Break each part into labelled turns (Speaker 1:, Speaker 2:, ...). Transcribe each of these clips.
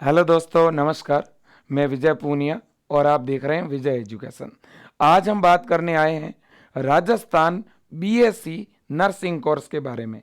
Speaker 1: Hello दोस्तों, नमस्कार। मैं विजय पूनिया और आप देख रहे हैं विजय एजुकेशन। आज हम बात करने आए हैं राजस्थान बीएससी नर्सिंग कोर्स के बारे में।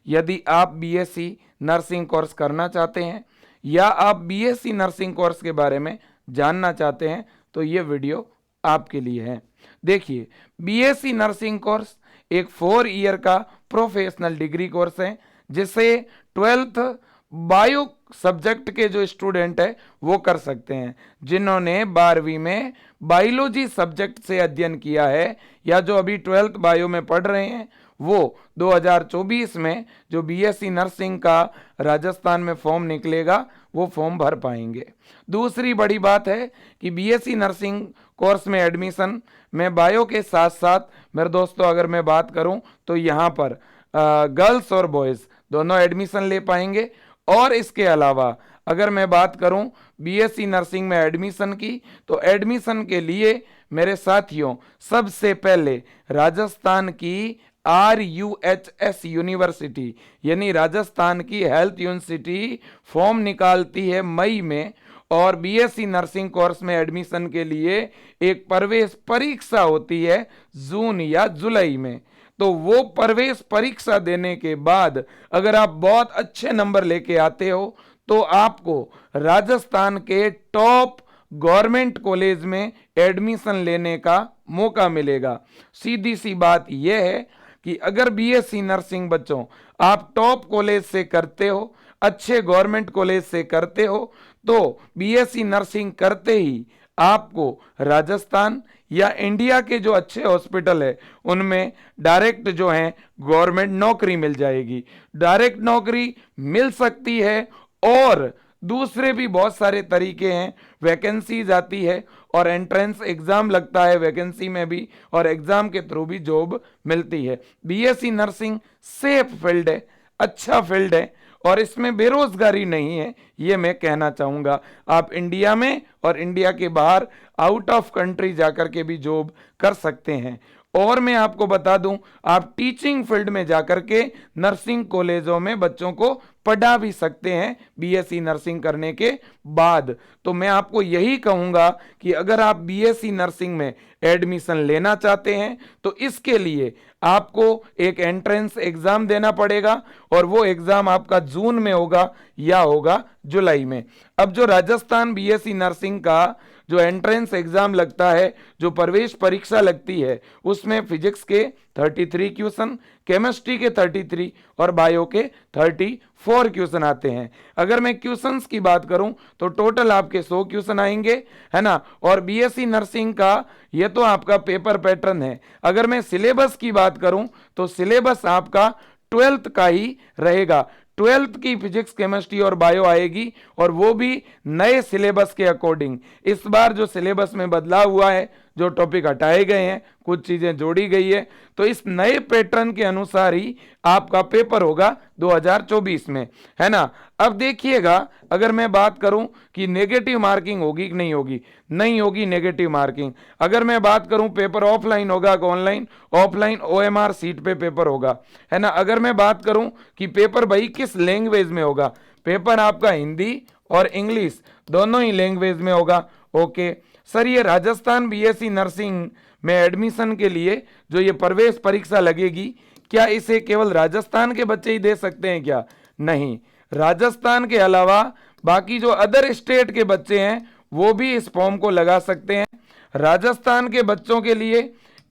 Speaker 1: यदि आप बीएससी नर्सिंग कोर्स करना चाहते हैं या आप बीएससी नर्सिंग कोर्स के बारे में जानना चाहते हैं तो ये वीडियो आपके लिए है। देखिए, बीएससी नर्सिंग कोर्स एक 4 ईयर का प्रोफेशनल डिग्री कोर्स है जिसे 12th बायो सब्जेक्ट के जो स्टूडेंट है वो कर सकते हैं। जिन्होंने 12वीं में बायोलॉजी सब्जेक्ट से अध्ययन किया है या जो अभी 12th बायो में पढ़ रहे हैं वो 2024 में जो बीएससी नर्सिंग का राजस्थान में फॉर्म निकलेगा वो फॉर्म भर पाएंगे। दूसरी बड़ी बात है कि बीएससी नर्सिंग कोर्स में एडमिशन में बायो के साथ साथ मेरे दोस्तों अगर मैं बात करूं तो यहाँ पर गर्ल्स और बॉयज़ दोनों एडमिशन ले पाएंगे। और इसके अलावा अगर मैं बात करूं बीएससी नर्सिंग में एडमिशन की तो एडमिशन के लिए मेरे साथियों सबसे पहले राजस्थान की RUHS यूनिवर्सिटी यानी राजस्थान की हेल्थ यूनिवर्सिटी फॉर्म निकालती है मई में। और बीएससी नर्सिंग कोर्स में एडमिशन के लिए एक प्रवेश परीक्षा होती है जून या जुलाई में। तो वो प्रवेश परीक्षा देने के बाद अगर आप बहुत अच्छे नंबर लेके आते हो तो आपको राजस्थान के टॉप गवर्नमेंट कॉलेज में एडमिशन लेने का मौका मिलेगा। सीधी सी बात यह है कि अगर बीएससी नर्सिंग बच्चों आप टॉप कॉलेज से करते हो, अच्छे गवर्नमेंट कॉलेज से करते हो तो बीएससी नर्सिंग करते ही आपको राजस्थान या इंडिया के जो अच्छे हॉस्पिटल है उनमें डायरेक्ट जो है गवर्नमेंट नौकरी मिल जाएगी। डायरेक्ट नौकरी मिल सकती है और दूसरे भी बहुत सारे तरीके हैं। वैकेंसीज आती है और एंट्रेंस एग्जाम लगता है वैकेंसी में भी और एग्जाम के थ्रू भी जॉब मिलती है। बीएससी नर्सिंग सेफ फील्ड है, अच्छा फील्ड है और इसमें बेरोजगारी नहीं है, ये मैं कहना चाहूँगा। आप इंडिया में और इंडिया के बाहर आउट ऑफ कंट्री जाकर के भी जॉब कर सकते हैं। और मैं आपको बता दूं, आप टीचिंग फील्ड में जाकर के नर्सिंग कॉलेजों में बच्चों को पढ़ा भी सकते हैं बीएससी नर्सिंग करने के बाद। तो मैं आपको यही कहूँगा कि अगर आप बीएससी नर्सिंग में एडमिशन लेना चाहते हैं तो इसके लिए आपको एक एंट्रेंस एग्जाम देना पड़ेगा और वो एग्जाम आपका जून में होगा या होगा जुलाई में। अब जो राजस्थान बीएससी नर्सिंग का जो एंट्रेंस एग्जाम लगता है, जो प्रवेश परीक्षा लगती है, उसमें फिजिक्स के 33 क्वेश्चन, केमिस्ट्री के 33 और बायो के 34 क्वेश्चन आते हैं। अगर मैं क्वेश्चंस की बात करूं तो टोटल आपके 100 क्वेश्चन आएंगे, है ना। और बीएससी नर्सिंग का ये तो आपका पेपर पैटर्न है। अगर मैं सिलेबस की बात करूं तो सिलेबस आपका 12th का ही रहेगा। 12th की फिजिक्स केमिस्ट्री और बायो आएगी और वो भी नए सिलेबस के अकॉर्डिंग। इस बार जो सिलेबस में बदलाव हुआ है, जो टॉपिक हटाए गए हैं, कुछ चीजें जोड़ी गई है, तो इस नए पैटर्न के अनुसार ही आपका पेपर होगा 2024 में, है ना। अब देखिएगा, अगर मैं बात करूं कि नेगेटिव मार्किंग होगी कि नहीं होगी, नहीं होगी नेगेटिव मार्किंग। अगर मैं बात करूं पेपर ऑफलाइन होगा कि ऑनलाइन, ऑफलाइन OMR सीट पे पेपर होगा, है ना। अगर मैं बात करूं कि पेपर भाई किस लैंग्वेज में होगा, पेपर आपका हिंदी और इंग्लिश दोनों ही लैंग्वेज में होगा। ओके सर, ये राजस्थान बीएससी नर्सिंग में एडमिशन के लिए जो ये प्रवेश परीक्षा लगेगी, क्या इसे केवल राजस्थान के बच्चे ही दे सकते हैं क्या? नहीं, राजस्थान के अलावा बाकी जो अदर स्टेट के बच्चे हैं वो भी इस फॉर्म को लगा सकते हैं। राजस्थान के बच्चों के लिए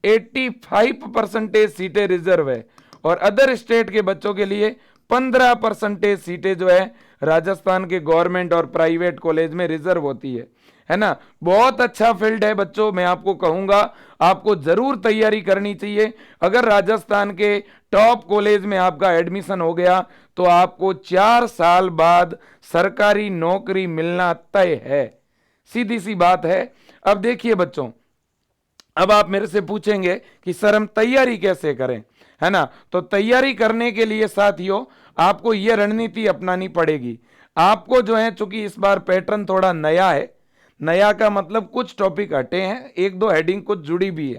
Speaker 1: 85% सीटें रिजर्व है और अदर स्टेट के बच्चों के लिए 15% सीटें जो है राजस्थान के गवर्नमेंट और प्राइवेट कॉलेज में रिजर्व होती है ना। बहुत अच्छा फील्ड है बच्चों, मैं आपको कहूंगा आपको जरूर तैयारी करनी चाहिए। अगर राजस्थान के टॉप कॉलेज में आपका एडमिशन हो गया तो आपको 4 साल बाद सरकारी नौकरी मिलना तय है, सीधी सी बात है। अब देखिए बच्चों, अब आप मेरे से पूछेंगे कि सर हम तैयारी कैसे करें, है ना। तो तैयारी करने के लिए साथियों आपको यह रणनीति अपनानी पड़ेगी। आपको जो है, चूंकि इस बार पैटर्न थोड़ा नया है, नया का मतलब कुछ टॉपिक हटे हैं, एक दो हेडिंग कुछ जुड़ी भी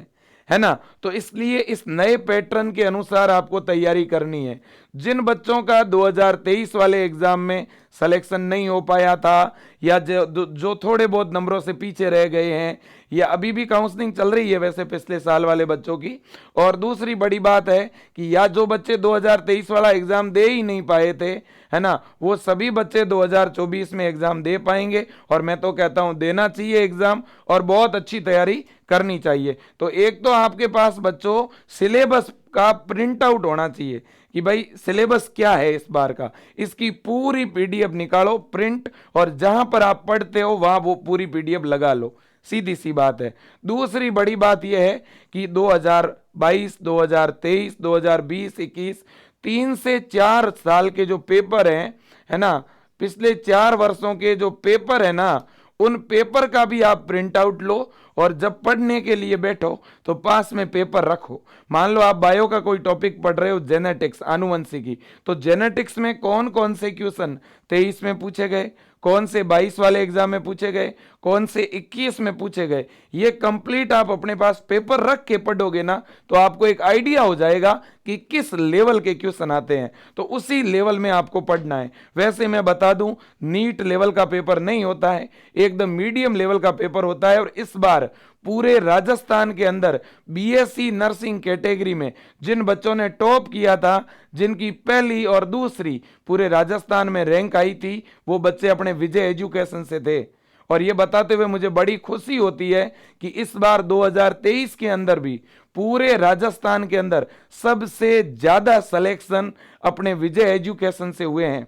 Speaker 1: है ना। तो इसलिए इस नए पैटर्न के अनुसार आपको तैयारी करनी है। जिन बच्चों का 2023 वाले एग्जाम में सिलेक्शन नहीं हो पाया था, या जो थोड़े बहुत नंबरों से पीछे रह गए हैं, या अभी भी काउंसलिंग चल रही है वैसे पिछले साल वाले बच्चों की। और दूसरी बड़ी बात है कि या जो बच्चे 2023 वाला एग्जाम दे ही नहीं पाए थे, है ना, वो सभी बच्चे 2024 में एग्जाम दे पाएंगे। और मैं तो कहता हूं देना चाहिए एग्जाम, और बहुत अच्छी तैयारी करनी चाहिए। तो एक तो आपके पास बच्चों सिलेबस का प्रिंट आउट होना चाहिए कि भाई सिलेबस क्या है इस बार का, इसकी पूरी पीडीएफ निकालो प्रिंट, और जहां पर आप पढ़ते हो वहां वो पूरी पीडीएफ लगा लो, सीधी सी बात है। दूसरी बड़ी बात यह है कि 2022, 2023, 2020, 21 3 से 4 साल के जो पेपर हैं, है ना, पिछले 4 वर्षों के जो पेपर है ना, उन पेपर का भी आप प्रिंट आउट लो, और जब पढ़ने के लिए बैठो तो पास में पेपर रखो। मान लो आप बायो का कोई टॉपिक पढ़ रहे हो, जेनेटिक्स, आनुवंशिकी, तो जेनेटिक्स में कौन कौन से क्वेश्चन 23 में पूछे गए, कौन से 22 वाले एग्जाम में पूछे गए, कौन से 21 में पूछे गए, ये कंप्लीट आप अपने पास पेपर रख के पढ़ोगे ना, तो आपको एक आइडिया हो जाएगा कि किस लेवल के क्वेश्चन आते हैं, तो उसी लेवल में आपको पढ़ना है। वैसे मैं बता दूं, नीट लेवल का पेपर नहीं होता है, एकदम मीडियम लेवल का पेपर होता है। और इस बार पूरे राजस्थान के अंदर बीएससी नर्सिंग कैटेगरी में जिन बच्चों ने टॉप किया था, जिनकी पहली और दूसरी पूरे राजस्थान में रैंक आई थी, वो बच्चे अपने विजय एजुकेशन से थे। और ये बताते हुए मुझे बड़ी खुशी होती है कि इस बार 2023 के अंदर भी पूरे राजस्थान के अंदर सबसे ज्यादा सिलेक्शन अपने विजय एजुकेशन से हुए हैं।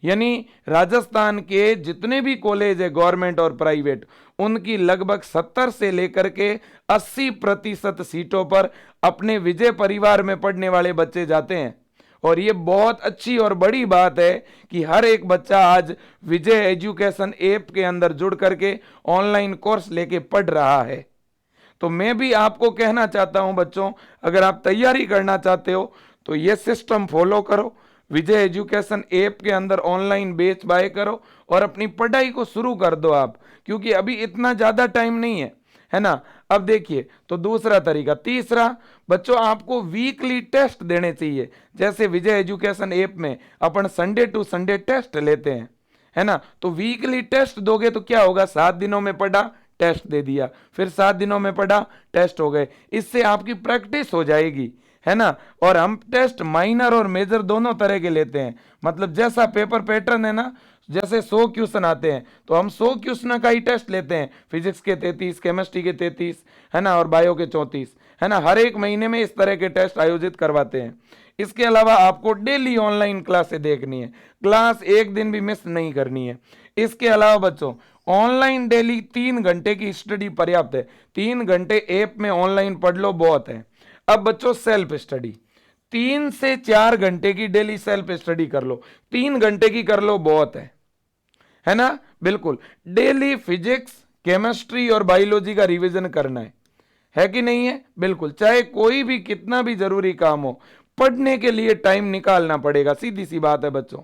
Speaker 1: यानी राजस्थान के जितने भी कॉलेज है गवर्नमेंट और प्राइवेट, उनकी लगभग 70 से लेकर के 80% सीटों पर अपने विजय परिवार में पढ़ने वाले बच्चे जाते हैं। और ये बहुत अच्छी और बड़ी बात है कि हर एक बच्चा आज विजय एजुकेशन ऐप के अंदर जुड़ करके ऑनलाइन कोर्स लेके पढ़ रहा है। तो मैं भी आपको कहना चाहता हूं बच्चों, अगर आप तैयारी करना चाहते हो तो ये सिस्टम फॉलो करो, विजय एजुकेशन ऐप के अंदर ऑनलाइन बैच बाय करो और अपनी पढ़ाई को शुरू कर दो आप, क्योंकि अभी इतना ज्यादा टाइम नहीं है ना। अब देखिए, तो दूसरा तरीका। तीसरा, बच्चों आपको वीकली टेस्ट देने चाहिए। जैसे विजय एजुकेशन ऐप में अपन संडे टू संडे टेस्ट लेते हैं, है ना, तो वीकली टेस्ट दोगे तो क्या होगा, 7 दिनों में पढ़ा टेस्ट दे दिया, फिर 7 दिनों में पढ़ा टेस्ट हो गए। इससे आपकी प्रैक्टिस हो जाएगी, है ना। और हम टेस्ट माइनर और मेजर दोनों तरह के लेते हैं, मतलब जैसा पेपर पैटर्न है ना, जैसे 100 क्वेश्चन आते हैं तो हम 100 क्वेश्चन का ही टेस्ट लेते हैं, फिजिक्स के 33, केमिस्ट्री के 33, है ना, और बायो के 34, है ना। हर एक महीने में इस तरह के टेस्ट आयोजित करवाते हैं। इसके अलावा आपको डेली ऑनलाइन क्लासें देखनी है, क्लास एक दिन भी मिस नहीं करनी है। इसके अलावा बच्चों ऑनलाइन डेली 3 घंटे की स्टडी पर्याप्त है। 3 घंटे ऐप में ऑनलाइन पढ़ लो, बहुत है। अब बच्चों सेल्फ स्टडी 3 से 4 घंटे की डेली सेल्फ स्टडी कर लो, 3 घंटे की कर लो, बहुत है ना। बिल्कुल डेली फिजिक्स, केमिस्ट्री और बायोलॉजी का रिवीजन करना है कि नहीं है। बिल्कुल, चाहे कोई भी कितना भी जरूरी काम हो, पढ़ने के लिए टाइम निकालना पड़ेगा, सीधी सी बात है बच्चों,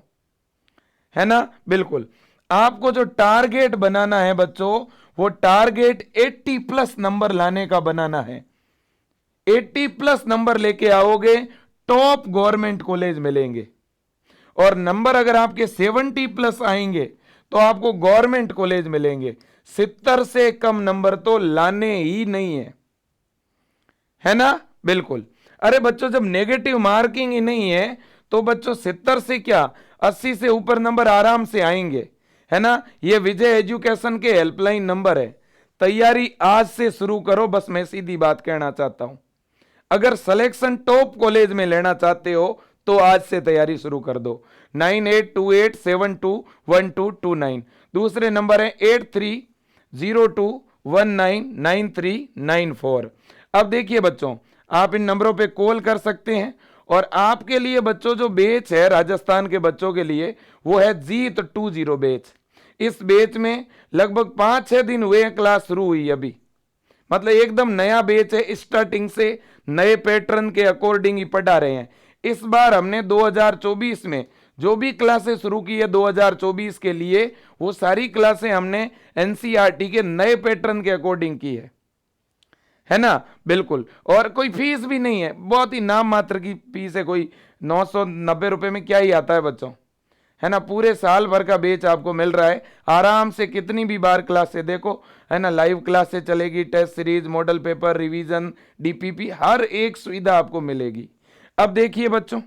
Speaker 1: है ना। बिल्कुल, आपको जो टारगेट बनाना है बच्चों, वो टारगेट 80+ नंबर लाने का बनाना है। 80+ नंबर लेके आओगे, टॉप गवर्नमेंट कॉलेज मिलेंगे। और नंबर अगर आपके 70+ आएंगे तो आपको गवर्नमेंट कॉलेज मिलेंगे। 70 से कम नंबर तो लाने ही नहीं है ना। बिल्कुल, अरे बच्चों जब नेगेटिव मार्किंग ही नहीं है तो बच्चों 70 से क्या 80 से ऊपर नंबर आराम से आएंगे, है ना। ये विजय एजुकेशन के हेल्पलाइन नंबर है। तैयारी आज से शुरू करो, बस मैं सीधी बात कहना चाहता हूं। अगर सिलेक्शन टॉप कॉलेज में लेना चाहते हो तो आज से तैयारी शुरू कर दो। 9828721229। दूसरे नंबर है 8302199394। अब देखिए बच्चों, आप इन नंबरों पे कॉल कर सकते हैं। और आपके लिए बच्चों जो बैच है राजस्थान के बच्चों के लिए, वो है जीत 20 बैच। इस बैच में लगभग 5-6 दिन हुए, क्लास शुरू हुई अभी, मतलब एकदम नया बैच है, स्टार्टिंग से नए पैटर्न के अकॉर्डिंग ही पढ़ा रहे हैं। इस बार हमने 2024 में जो भी क्लासेस शुरू की है 2024 के लिए, वो सारी क्लासें हमने एनसीईआरटी के नए पैटर्न के अकॉर्डिंग की है ना, बिल्कुल। और कोई फीस भी नहीं है, बहुत ही नाम मात्र की फीस है, कोई 990 रुपए में क्या ही आता है बच्चों, है ना। पूरे साल भर का बैच आपको मिल रहा है, आराम से कितनी भी बार क्लास से देखो, है ना। लाइव क्लास से चलेगी, test series, model paper, revision, DPP, हर एक सुविधा आपको मिलेगी। अब देखिए बच्चों,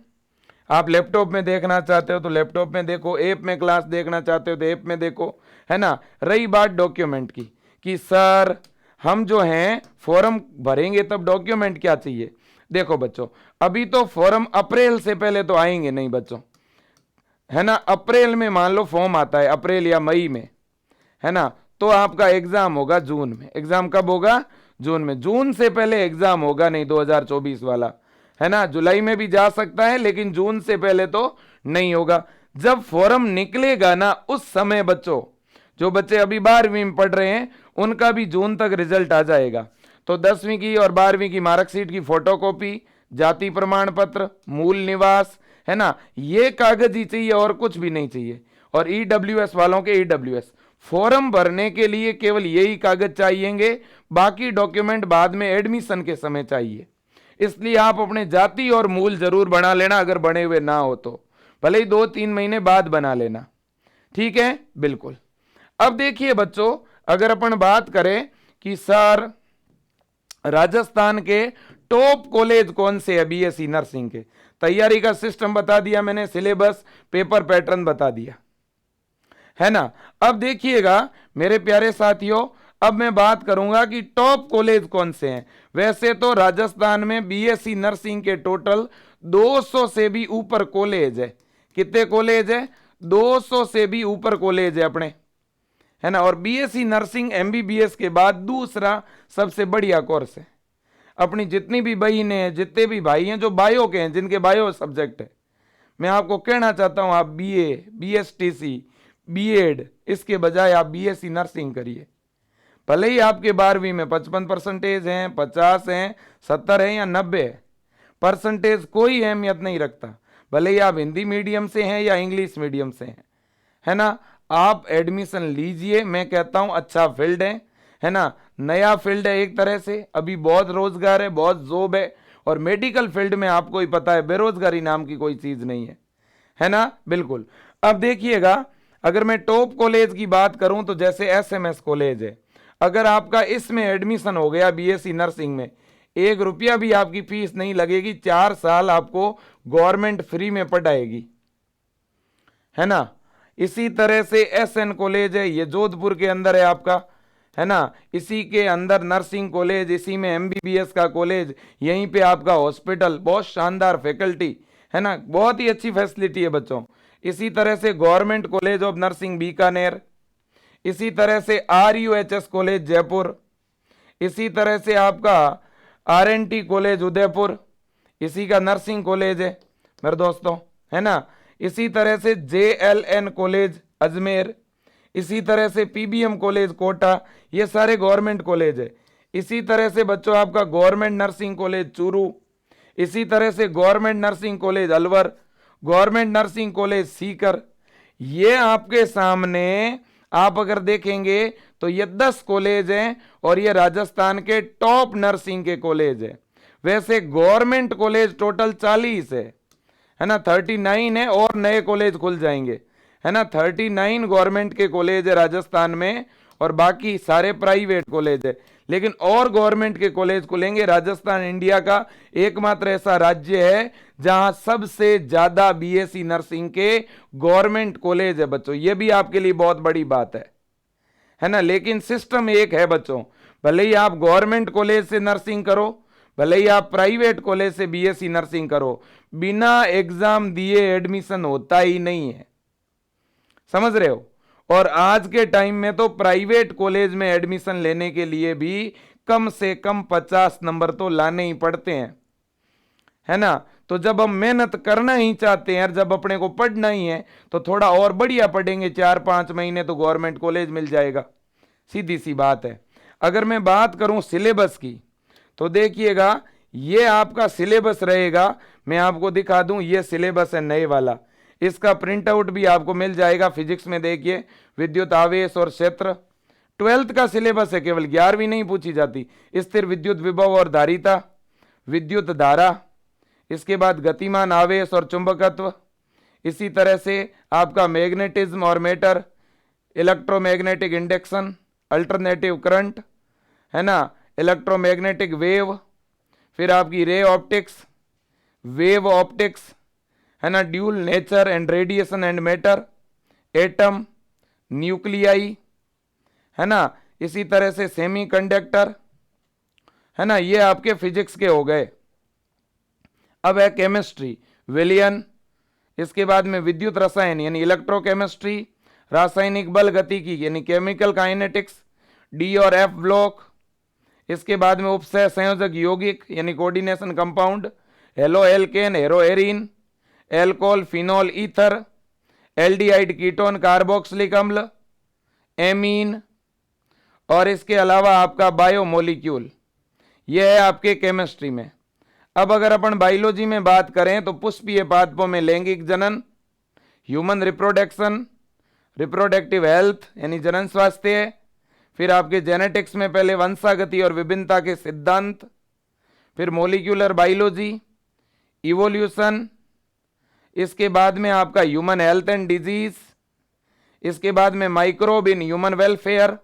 Speaker 1: आप लैपटॉप में देखना चाहते हो तो लैपटॉप में देखो, ऐप में क्लास देखना चाहते हो तो ऐप में देखो, है ना। रही बात डॉक्यूमेंट की कि सर हम जो हैं फॉर्म भरेंगे तब डॉक्यूमेंट क्या चाहिए, देखो बच्चों, अभी तो फॉर्म अप्रैल से पहले तो आएंगे नहीं बच्चों, है ना। अप्रैल में मान लो फॉर्म आता है, अप्रैल या मई में, है ना, तो आपका एग्जाम होगा जून में। एग्जाम कब होगा? जून में। जून से पहले एग्जाम होगा नहीं 2024 वाला, है ना। जुलाई में भी जा सकता है लेकिन जून से पहले तो नहीं होगा। जब फॉर्म निकलेगा ना उस समय बच्चों, जो बच्चे अभी 12वीं में पढ़ रहे हैं उनका भी जून तक रिजल्ट आ जाएगा। तो 10वीं की और 12वीं की मार्कशीट की फोटोकॉपी, जाति प्रमाण पत्र, मूल निवास, है ना, ये कागज ही चाहिए और कुछ भी नहीं चाहिए। और ईडब्ल्यूएस वालों के ईडब्ल्यूएस फॉर्म भरने के लिए केवल यही कागज चाहिएंगे, बाकी डॉक्यूमेंट बाद में एडमिशन के समय चाहिए। इसलिए आप अपने जाति और मूल जरूर बना लेना, अगर बने हुए ना हो तो भले ही 2-3 महीने बाद बना लेना, ठीक है, बिल्कुल। अब देखिए बच्चों, अगर अपन बात करें कि सर राजस्थान के टॉप कॉलेज कौन से है बीएससी नर्सिंग के, तैयारी का सिस्टम बता दिया मैंने, सिलेबस, पेपर पैटर्न बता दिया, है ना। अब देखिएगा मेरे प्यारे साथियों, अब मैं बात करूंगा कि टॉप कॉलेज कौन से हैं। वैसे तो राजस्थान में बीएससी नर्सिंग के टोटल 200 से भी ऊपर कॉलेज है। कितने कॉलेज है? 200 से भी ऊपर कॉलेज है अपने, है ना। और बीएससी नर्सिंग एमबीबीएस के बाद दूसरा सबसे बढ़िया कोर्स है। अपनी जितनी भी बहनें हैं, जितने भी भाई हैं जो बायो के हैं, जिनके बायो सब्जेक्ट है, मैं आपको कहना चाहता हूं आप बीए, बीएसटीसी, बीएड इसके बजाय आप बीएससी नर्सिंग करिए। भले ही आपके 12वीं में 55% हैं, 50 हैं, 70 हैं या 90 है, परसेंटेज कोई अहमियत नहीं रखता। भले ही आप हिंदी मीडियम से हैं या इंग्लिश मीडियम से हैं, है ना, आप एडमिशन लीजिए। मैं कहता हूं अच्छा फील्ड है ना, नया फील्ड है एक तरह से, अभी बहुत रोजगार है, बहुत जॉब है। और मेडिकल फील्ड में आपको ही पता है बेरोजगारी नाम की कोई चीज नहीं है ना, बिल्कुल। अब देखिएगा, अगर मैं टॉप कॉलेज की बात करूं तो जैसे एसएमएस कॉलेज है, अगर आपका इसमें एडमिशन हो गया बीएससी नर्सिंग में, 1 रुपया भी आपकी फीस नहीं लगेगी, 4 साल आपको गवर्नमेंट फ्री में पढ़ाएगी, है ना। इसी तरह से एसएन कॉलेज है, ये जोधपुर के अंदर है आपका, है ना। इसी के अंदर नर्सिंग कॉलेज, इसी में एमबीबीएस का कॉलेज, यहीं पे आपका हॉस्पिटल, बहुत शानदार फैकल्टी, है ना, बहुत ही अच्छी फैसिलिटी है बच्चों। इसी तरह से government college of nursing Bikaner, इसी तरह से आरयूएचएस कॉलेज जयपुर, इसी तरह से आपका आरएनटी कॉलेज उदयपुर, इसी का नर्सिंग कॉलेज है मेरे दोस्तों, है ना। इसी तरह से जेएलएन कॉलेज अजमेर, इसी तरह से पीबीएम कॉलेज कोटा, ये सारे गवर्नमेंट कॉलेज है। इसी तरह से बच्चों आपका गवर्नमेंट नर्सिंग कॉलेज चूरू, इसी तरह से government nursing college Alwar, government nursing college Sikar. ये आपके सामने आप अगर देखेंगे तो ये 10 कॉलेज हैं और ये राजस्थान के टॉप नर्सिंग के कॉलेज है। वैसे गवर्नमेंट कॉलेज टोटल 40 है ना, 39 है और नए कॉलेज खुल जाएंगे, है ना। 39 गवर्नमेंट के कॉलेज है राजस्थान में और बाकी सारे प्राइवेट कॉलेज है। लेकिन और गवर्नमेंट के कॉलेज खुलेंगे। राजस्थान इंडिया का एकमात्र ऐसा राज्य है जहां सबसे ज्यादा बीएससी नर्सिंग के गवर्नमेंट कॉलेज है बच्चों, ये भी आपके लिए बहुत बड़ी बात है ना। लेकिन सिस्टम एक है बच्चों, भले ही आप गवर्नमेंट कॉलेज से नर्सिंग करो, भले ही आप प्राइवेट कॉलेज से बीएससी नर्सिंग करो, बिना एग्जाम दिए एडमिशन होता ही नहीं है, समझ रहे हो। और आज के टाइम में तो प्राइवेट कॉलेज में एडमिशन लेने के लिए भी कम से कम 50 नंबर तो लाने ही पड़ते हैं, है ना। तो जब हम मेहनत करना ही चाहते हैं, जब अपने को पढ़ना ही है, तो थोड़ा और बढ़िया पढ़ेंगे, 4-5 महीने तो गवर्नमेंट कॉलेज मिल जाएगा, सीधी सी बात है। अगर मैं बात करूं सिलेबस की तो देखिएगा, ये आपका सिलेबस रहेगा, मैं आपको दिखा दूं, ये सिलेबस है नए वाला, इसका प्रिंट आउट भी आपको मिल जाएगा। फिजिक्स में देखिए विद्युत आवेश और क्षेत्र, ट्वेल्थ का सिलेबस है, केवल 11वीं नहीं पूछी जाती। स्थिर विद्युत विभव और धारिता, विद्युत धारा, इसके बाद गतिमान आवेश और चुंबकत्व, इसी तरह से आपका मैग्नेटिज्म और matter, electromagnetic induction, alternative current, है ना, इलेक्ट्रोमैग्नेटिक वेव, फिर आपकी रे ऑप्टिक्स, वेव ऑप्टिक्स, है ना, dual nature and radiation and matter, atom, nuclei, है ना, इसी तरह से सेमीकंडक्टर, है ना, ये आपके फिजिक्स के हो गए। अब है केमिस्ट्री, विलियन, इसके बाद में विद्युत रसायन यानी इलेक्ट्रोकेमिस्ट्री, रासायनिक बल गतिकी यानी केमिकल काइनेटिक्स, डी और एफ ब्लॉक, इसके बाद में उपसह संयोजक यौगिक यानी कोऑर्डिनेशन कंपाउंड, हेलो एल्केन, हेरो arene, alcohol, phenol, ether, aldehyde ketone, carboxylic अम्ल, एमीन, और इसके अलावा आपका बायोमोलिक्यूल, यह है आपके केमिस्ट्री में। अब अगर अपन बायोलॉजी में बात करें तो पुष्पीय पादपों में लैंगिक जनन, ह्यूमन रिप्रोडक्शन, रिप्रोडक्टिव हेल्थ यानी जनन स्वास्थ्य, फिर आपके जेनेटिक्स में पहले वंशागति और विभिन्नता के सिद्धांत, फिर मोलिक्यूलर बायोलॉजी, इवोल्यूशन, इसके बाद में आपका ह्यूमन हेल्थ एंड डिजीज, इसके बाद में माइक्रोब इन ह्यूमन वेलफेयर,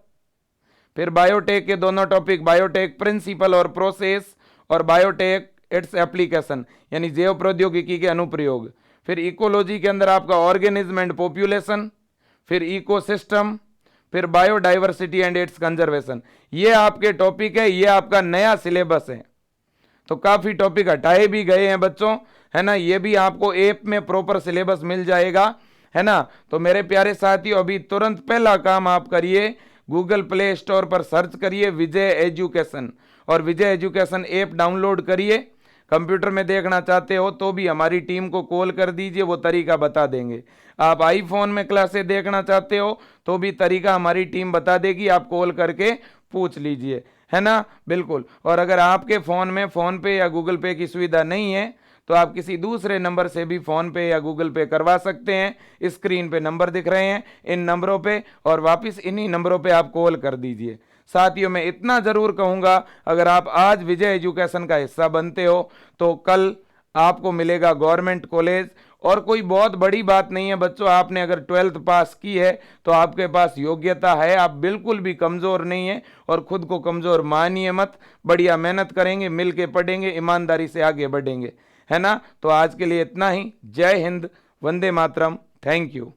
Speaker 1: फिर बायोटेक के दोनों टॉपिक, बायोटेक प्रिंसिपल और प्रोसेस, और बायोटेक इट्स एप्लीकेशन यानी जैव प्रौद्योगिकी के अनुप्रयोग, फिर इकोलॉजी के अंदर आपका ऑर्गेनिज्म एंड पॉपुलेशन, फिर इकोसिस्टम, फिर बायोडाइवर्सिटी एंड इट्स कंजर्वेशन। ये आपके टॉपिक है, ये आपका नया सिलेबस है। तो काफी टॉपिक हटाए भी गए हैं बच्चों, है ना, ये भी आपको ऐप में प्रॉपर सिलेबस मिल जाएगा, है ना। तो मेरे प्यारे साथियों, अभी तुरंत पहला काम आप करिए, गूगल प्ले स्टोर पर सर्च करिए विजय एजुकेशन, और विजय एजुकेशन ऐप डाउनलोड करिए। कंप्यूटर में देखना चाहते हो तो भी हमारी टीम को कॉल कर दीजिए, वो तरीका बता देंगे। आप आईफोन में क्लासेस देखना चाहते हो तो भी तरीका हमारी टीम बता देगी, आप कॉल करके पूछ लीजिए, है ना, बिल्कुल। और अगर आपके फ़ोन में फ़ोन पे या गूगल पे की सुविधा नहीं है तो आप किसी दूसरे नंबर से भी फ़ोन पे या गूगल पे करवा सकते हैं। स्क्रीन पे नंबर दिख रहे हैं, इन नंबरों पे, और वापस इन्हीं नंबरों पे आप कॉल कर दीजिए। साथियों, मैं इतना ज़रूर कहूँगा, अगर आप आज विजय एजुकेशन का हिस्सा बनते हो तो कल आपको मिलेगा गवर्नमेंट कॉलेज। और कोई बहुत बड़ी बात नहीं है बच्चों, आपने अगर 12th पास की है तो आपके पास योग्यता है, आप बिल्कुल भी कमज़ोर नहीं है, और खुद को कमज़ोर मानिए मत। बढ़िया मेहनत करेंगे, मिल के पढ़ेंगे, ईमानदारी से आगे बढ़ेंगे, है ना। तो आज के लिए इतना ही। जय हिंद, वंदे मातरम, थैंक यू।